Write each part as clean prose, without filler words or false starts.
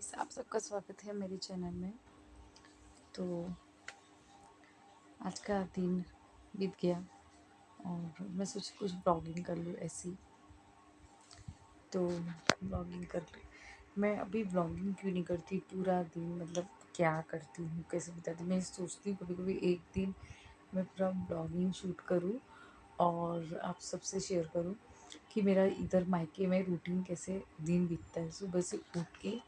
Guys, आप सबका स्वागत है मेरे चैनल में। तो आज का दिन बीत गया और मैं सोची कुछ ब्लॉगिंग कर लूँ ऐसी। तो ब्लॉगिंग कर ली। मैं अभी ब्लॉगिंग क्यों नहीं करती पूरा दिन, मतलब क्या करती हूँ, कैसे बिताती हूँ। मैं सोचती हूँ कभी कभी एक दिन मैं पूरा ब्लॉगिंग शूट करूँ और आप सबसे शेयर करूँ कि मेरा इधर मायके में रूटीन कैसे दिन बीतता है, सुबह से उठ के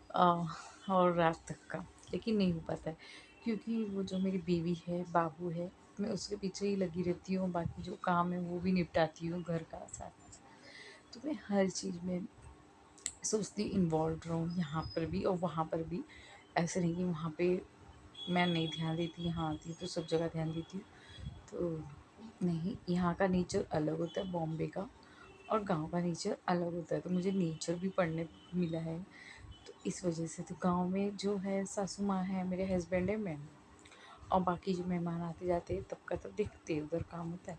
आ, और रात तक का। लेकिन नहीं हो पाता है क्योंकि वो जो मेरी बेबी है, बाबू है, मैं उसके पीछे ही लगी रहती हूँ। बाकी जो काम है वो भी निपटाती हूँ, घर का साथ। तो मैं हर चीज़ में सोचती इन्वॉल्व रहूँ, यहाँ पर भी और वहाँ पर भी। ऐसे नहीं कि वहाँ पे मैं नहीं ध्यान देती, यहाँ आती हूँ तो सब जगह ध्यान देती हूँ। तो नहीं, यहाँ का नेचर अलग होता है बॉम्बे का, और गांव का नेचर अलग होता है। तो मुझे नेचर भी पढ़ने मिला है। तो इस वजह से तो गांव में जो है सासू माँ है, मेरे हस्बैंड है, मैं हूँ, और बाकी जो मेहमान आते जाते हैं तब का तब देखते हैं, उधर काम होता है।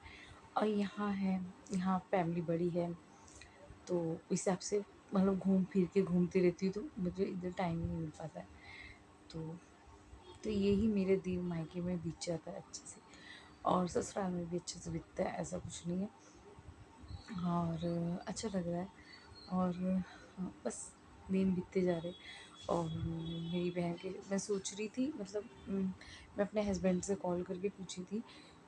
और यहाँ है, यहाँ फैमिली बड़ी है, तो इस हिसाब से मतलब घूम फिर के घूमती रहती हूँ, तो मुझे इधर टाइम नहीं मिल पाता है। तो तो यही मेरे दिन मायके में बीत जाता है अच्छे से, और ससुराल में भी अच्छे से बीतता है, ऐसा कुछ नहीं है। और अच्छा लग रहा है। और बस दिन बीतते जा रहे। और मेरी बहन के, मैं सोच रही थी मतलब मैं अपने हस्बैंड से कॉल करके पूछी थी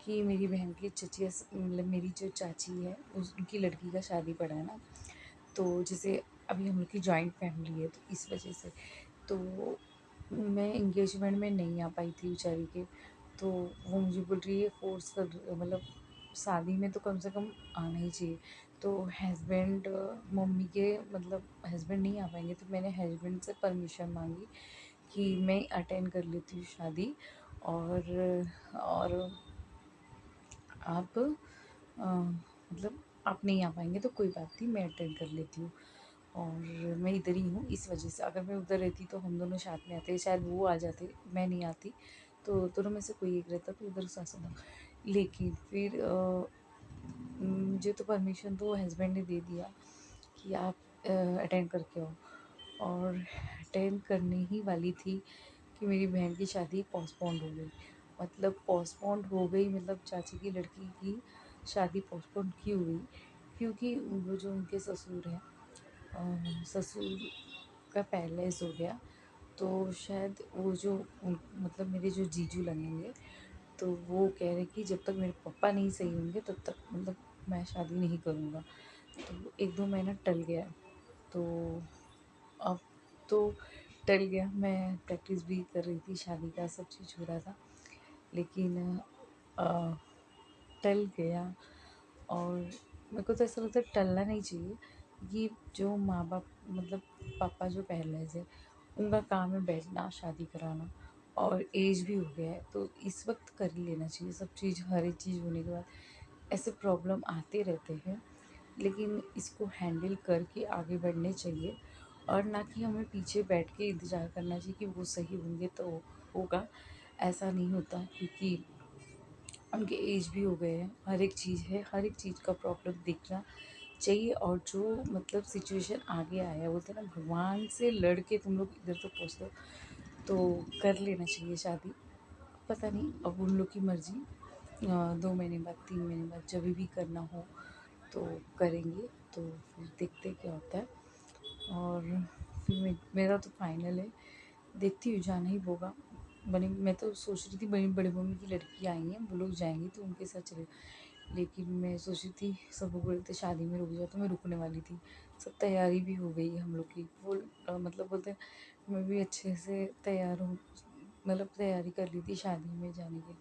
कि मेरी बहन की चचिया, मतलब मेरी जो चाची है उनकी लड़की का शादी पड़ा है ना। तो जैसे अभी हम लोग की जॉइंट फैमिली है, तो इस वजह से तो मैं इंगेजमेंट में नहीं आ पाई थी बेचारी के। तो वो मुझे बोल रही है फोर्स कर, मतलब शादी में तो कम से कम आना ही चाहिए। तो हस्बैंड, मम्मी के मतलब हस्बैंड नहीं आ पाएंगे, तो मैंने हस्बैंड से परमिशन मांगी कि मैं अटेंड कर लेती हूँ शादी। और आप मतलब आप नहीं आ पाएंगे तो कोई बात नहीं, मैं अटेंड कर लेती हूँ। और मैं इधर ही हूँ इस वजह से। अगर मैं उधर रहती तो हम दोनों साथ में आते, शायद वो आ जाते, मैं नहीं आती। तो दोनों में से कोई एक रहता, तो उधर सासू माँ। लेकिन फिर मुझे तो परमिशन तो हस्बैंड ने दे दिया कि आप अटेंड करके आओ। और अटेंड करने ही वाली थी कि मेरी बहन की शादी पोस्टपोन्ड हो गई। मतलब पोस्टपोन्ड हो गई, मतलब चाची की लड़की की शादी पोस्टपोन्ड क्यों हुई? क्योंकि वो जो उनके ससुर हैं, ससुर का पैलेस हो गया। तो शायद वो जो मतलब मेरे जो जीजू लगेंगे, तो वो कह रहे कि जब तक मेरे पापा नहीं सही होंगे तब तक मतलब मैं शादी नहीं करूँगा। तो एक दो महीना टल गया। तो अब तो टल गया, मैं प्रैक्टिस भी कर रही थी शादी का, सब चीज़ हो रहा था। लेकिन अ, टल गया। और मेरे को तो ऐसा लगता है टलना नहीं चाहिए। ये जो माँ बाप, मतलब पापा जो पैरलाइज है, उनका काम है बैठना, शादी कराना, और एज भी हो गया है, तो इस वक्त कर ही लेना चाहिए सब चीज़। हर एक चीज़ होने के बाद ऐसे प्रॉब्लम आते रहते हैं, लेकिन इसको हैंडल करके आगे बढ़ने चाहिए। और ना कि हमें पीछे बैठ के इंतज़ार करना चाहिए कि वो सही होंगे तो होगा। ऐसा नहीं होता, क्योंकि उनके एज भी हो गए हैं, हर एक चीज़ है, हर एक चीज़ का प्रॉब्लम देखना चाहिए। और जो मतलब सिचुएशन आगे आया, बोलते हैं ना, भगवान से लड़ के तुम लोग इधर तो पहुँच लो, तो कर लेना चाहिए शादी। पता नहीं, अब उन लोग की मर्ज़ी। 2 महीने बाद, 3 महीने बाद, जब भी करना हो तो करेंगे। तो फिर देखते हैं क्या होता है। और फिर मेरा तो फाइनल है, देखती हूँ, जाना ही होगा। बनी, मैं तो सोच रही थी बड़ी बड़ी मम्मी की लड़की आई है, वो लोग जाएंगी तो उनके साथ चले। लेकिन मैं सोच रही थी, सब लोग बोल रहे थे शादी में रुक जाओ, तो मैं रुकने वाली थी। सब तैयारी भी हो गई हम लोग की, वो मतलब बोलते हैं, मैं भी अच्छे से तैयार हूँ, मतलब तैयारी कर ली थी शादी में जाने की।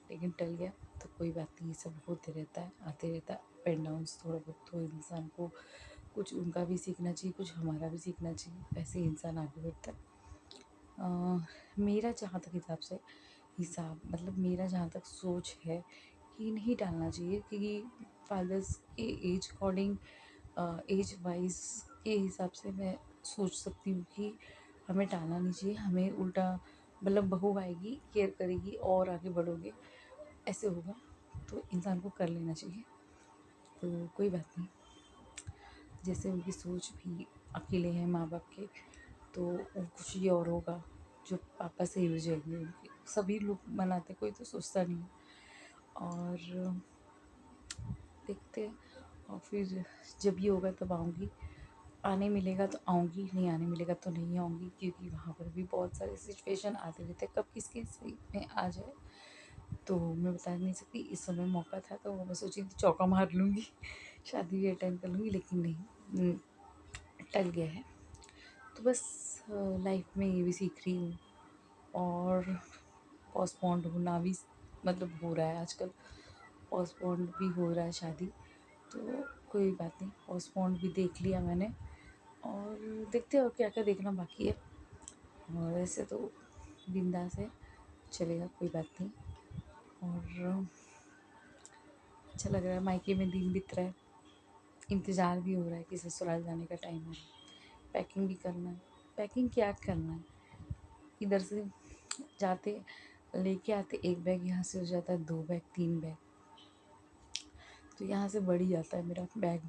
लेकिन टल गया। तो कोई बात नहीं, ये सब होते रहता है, आते रहता है, अप एंड डाउन्स थोड़ा बहुत। तो इंसान को कुछ उनका भी सीखना चाहिए, कुछ हमारा भी सीखना चाहिए, ऐसे ही इंसान आगे बढ़ता है। मेरा जहाँ तक हिसाब मतलब मेरा जहाँ तक सोच है कि नहीं डालना चाहिए, क्योंकि फादर्स के एज अकॉर्डिंग, एज वाइज के हिसाब से मैं सोच सकती हूँ कि हमें टालना नहीं चाहिए। हमें उल्टा, मतलब बहू आएगी, केयर करेगी और आगे बढ़ोगे, ऐसे होगा। तो इंसान को कर लेना चाहिए। तो कोई बात नहीं, जैसे उनकी सोच भी, अकेले हैं माँ बाप के, तो वो खुशी और होगा जो पापा से ही हो जाएगी उनकी। सभी लोग मनाते, कोई तो सोचता नहीं है। और देखते हैं, और फिर जब ये होगा तब आऊँगी। आने मिलेगा तो आऊँगी, नहीं आने मिलेगा तो नहीं आऊँगी, क्योंकि वहाँ पर भी बहुत सारे सिचुएशन आते रहते हैं, कब किसके में आ जाए तो मैं बता नहीं सकती। इस समय मौका था तो मैं सोची थी चौका मार लूँगी शादी भी अटेंड कर लूँगी, लेकिन नहीं, टल गया है। तो बस लाइफ में ये भी सीख रही हूँ। और पोस्टपोन्ड होना भी मतलब हो रहा है आजकल, पोस्टपोन्ड भी हो रहा है शादी। तो कोई बात नहीं, पोस्टपोन्ड भी देख लिया मैंने, और देखते हैं और क्या क्या देखना बाकी है। और वैसे तो बिंदास है, चलेगा, कोई बात नहीं। और अच्छा लग रहा है, मायके में दिन बीत रहा है, इंतज़ार भी हो रहा है कि ससुराल जाने का टाइम है। पैकिंग भी करना है। पैकिंग क्या करना है, इधर से जाते लेके आते एक बैग, यहाँ से हो जाता है 2 बैग 3 बैग, तो यहाँ से बढ़ ही जाता है मेरा बैग।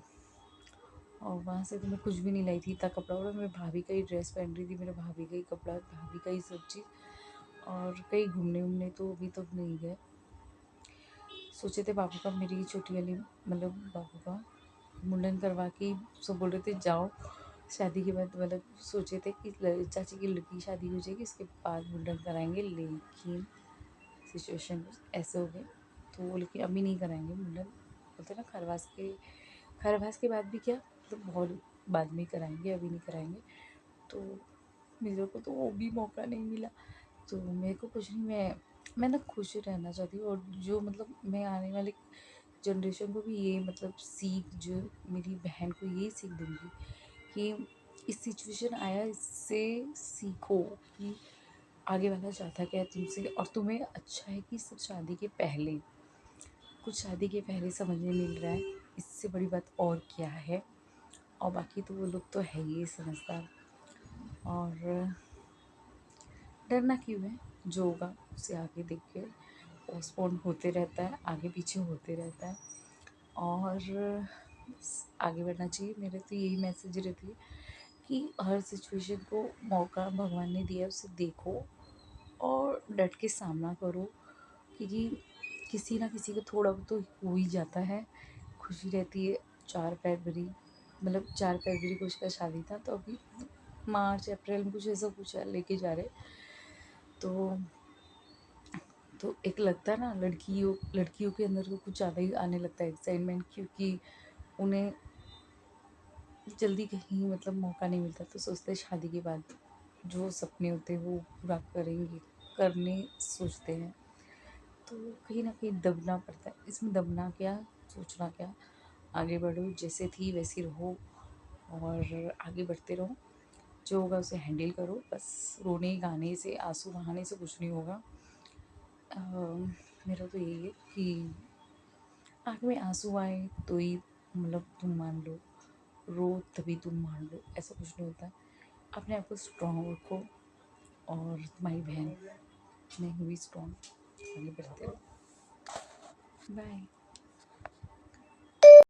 और वहाँ से तो मैं कुछ भी नहीं लाई थी, इतना कपड़ा वपड़ा, मेरे भाभी का ही ड्रेस पहन रही थी, मेरे भाभी का ही कपड़ा, भाभी का ही सब चीज़। और कहीं घूमने वूमने तो अभी तक नहीं गए। सोचे थे पापा का, मेरी छोटी वाली मतलब पापा का मुंडन करवा के सब बोल रहे थे जाओ शादी के बाद, मतलब सोचे थे कि चाची की लड़की की शादी हो जाएगी उसके बाद मुंडन कराएंगे, लेकिन सिचुएशन ऐसे हो गए तो वो, लेकिन अभी नहीं कराएंगे मुंडन। बोलते ना खरवास के बाद भी क्या, मतलब बहुत बाद में कराएंगे, अभी नहीं कराएंगे। तो मेरे को तो वो भी मौका नहीं मिला। तो मेरे को कुछ नहीं, मैं ना खुश रहना चाहती हूँ, और जो मतलब मैं आने वाली जनरेशन को भी ये मतलब सीख, जो मेरी बहन को ये सीख दूँगी कि इस सिचुएशन आया, इससे सीखो कि आगे वाला चाहता क्या है तुमसे। और तुम्हें अच्छा है कि सब शादी के पहले, कुछ शादी के पहले समझने मिल रहा है, इससे बड़ी बात और क्या है। और बाकी तो वो लोग तो है ही समझदार। और डरना क्यों है, जो होगा उसे आगे देख के, पोस्टपोन होते रहता है, आगे पीछे होते रहता है। और आगे बढ़ना चाहिए, मेरे तो यही मैसेज रहती है कि हर सिचुएशन को मौका भगवान ने दिया है, उसे देखो और डट के सामना करो, क्योंकि किसी ना किसी को थोड़ा बहुत तो हो ही जाता है। खुशी रहती है। 4 फरवरी, मतलब 4 फरवरी को उसका शादी था, तो अभी मार्च अप्रैल में कुछ ऐसा कुछ लेके जा रहे। तो एक लगता है ना, लड़कियों के अंदर तो कुछ ज़्यादा ही आने लगता है एक्साइटमेंट, क्योंकि उन्हें जल्दी कहीं मतलब मौका नहीं मिलता, तो सोचते हैं शादी के बाद जो सपने होते हैं वो पूरा करेंगे, करने सोचते हैं। तो कहीं ना कहीं दबना पड़ता है, इसमें दबना क्या, सोचना क्या, आगे बढ़ो, जैसे थी वैसी रहो और आगे बढ़ते रहो। जो होगा उसे हैंडल करो, बस रोने गाने से, आंसू बहाने से कुछ नहीं होगा। मेरा तो यही है कि आँख में आंसू आए तो ही मतलब तुम मान लो, रो तभी तुम मान लो, ऐसा कुछ नहीं होता है। अपने आप को स्ट्रॉन्ग रखो, और तुम्हारी बहन, मैं हुई स्ट्रॉन्ग, आगे बढ़ते रहो। बाय।